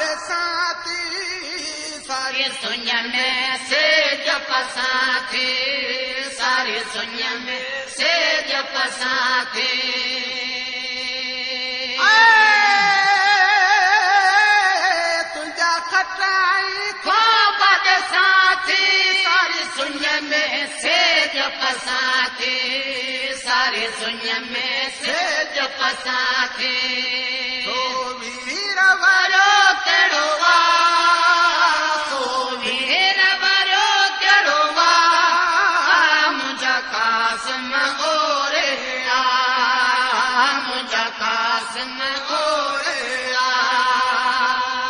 साथी सारी सुनिया में से जप साथी सारी सुनिया में से जप साथी तुझा खटाई खो बद साथी सारी सुनिया में से जप साथी सारी सुनिया में से जप साथी तो वीर वरो केड़ोवा सो वीर वरो केड़ोवा मुझा कासम ओरे आ मुझा कासम ओरे आ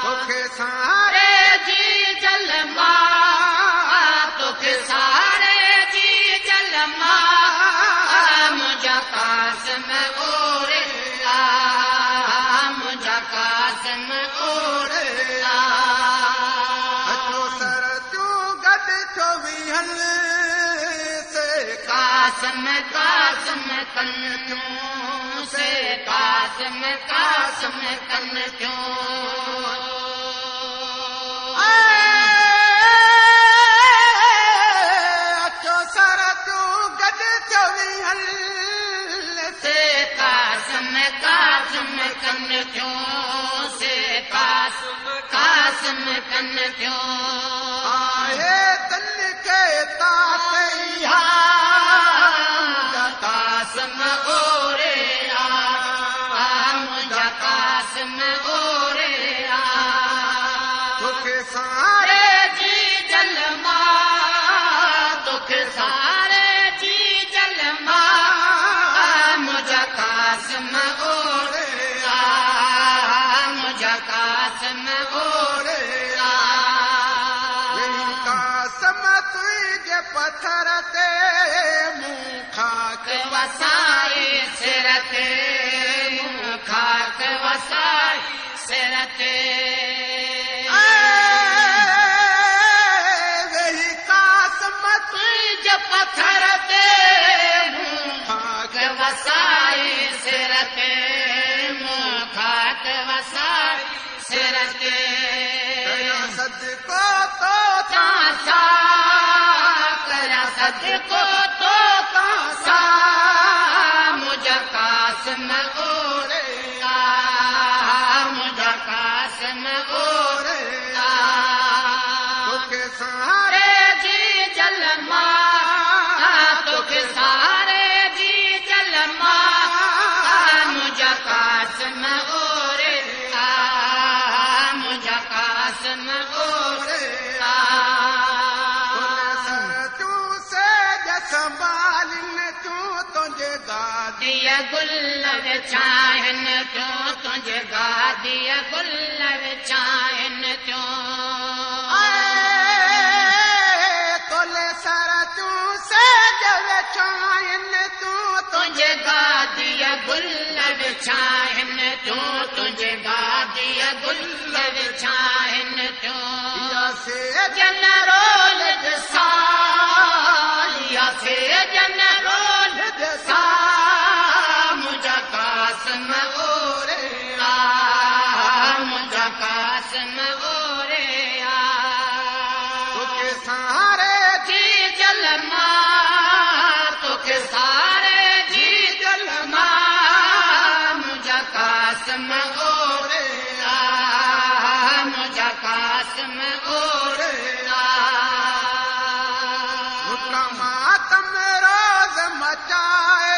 तोखे सारे जी जलमा तोखे सारे जी जलमा मुझा कासम ओरे आ मुझा कासम ओरे आ अचो सर तूं गॾु थो विहल से कासम कासम कन क्यों से कासम कासम कन क्यों अचो सर तूं गॾु थो विहल से कासम कासम कन क्यों से कासम कासम कन क्यों आए तन के तातैया कासम ओरे आ मुझा कासम ओरे आ तोखे सारे जी जलमा तोखे सारे जी जलमा मुझा कासम ओरे आ मुझा कासम ओरे आ कासम तुझे पत्थर ते मुंह खाक वसाए सिर ते मुंह खाक वसाए सिर ते वही कासम तुझ पत्थर ते मुंह खाक वसाए सिर ते मुंह खाक वसाए सिर ते सदको तो तासा करा सदको तो तासा मुझा कासम ओरे आ मुझा कासम ओरे आ तोखे सारे रे जी जलमा तोखे सारे जी जलमा मुझा कासम ओरे आ मुझा कासम ओरे आ तूं से संभालिन तूं तुंहिंजे गादी दिया गुल विछाइन क्यों तुझे गादिया गुल विछाइन क्यों तोले सर तूं से जवे चाइन तूं तुझे गादिया गुल विछाइन क्यों तुझे गादिया गुल विछाइन क्यों से जन रोल दसा या से जन रोल दसा मुझा कासम ओरे आ मुझा कासम ओरे आ तोखे सारे जी जलमा तोखे सारे जी जलमा मुझा कासम ओरे आ मुझा कासम ओरे आ मातम रोज मचाए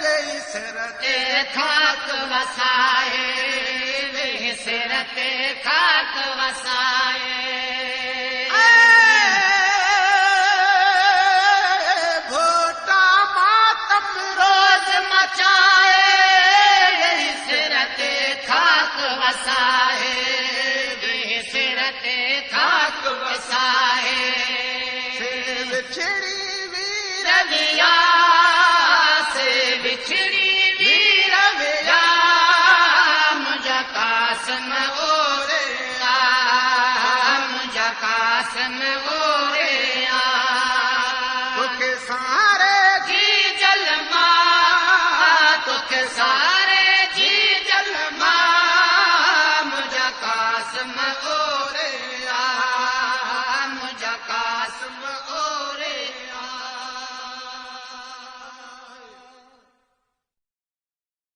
वेई सिर ते खाक वसाए वे सिर ते खाक वसाए भोटा मातम रोज मचाए वे सिर ते खाक वसाए वे सिर ते खाक वसाए से बिछड़ी वीर रविया से बिछड़ी वीर विया मुझा कासम ओरे आ मुझा कासम ओरे आ तोखे सारे जी जलमा तोखे सारे जी जलमा मुझा कासम आसम ओ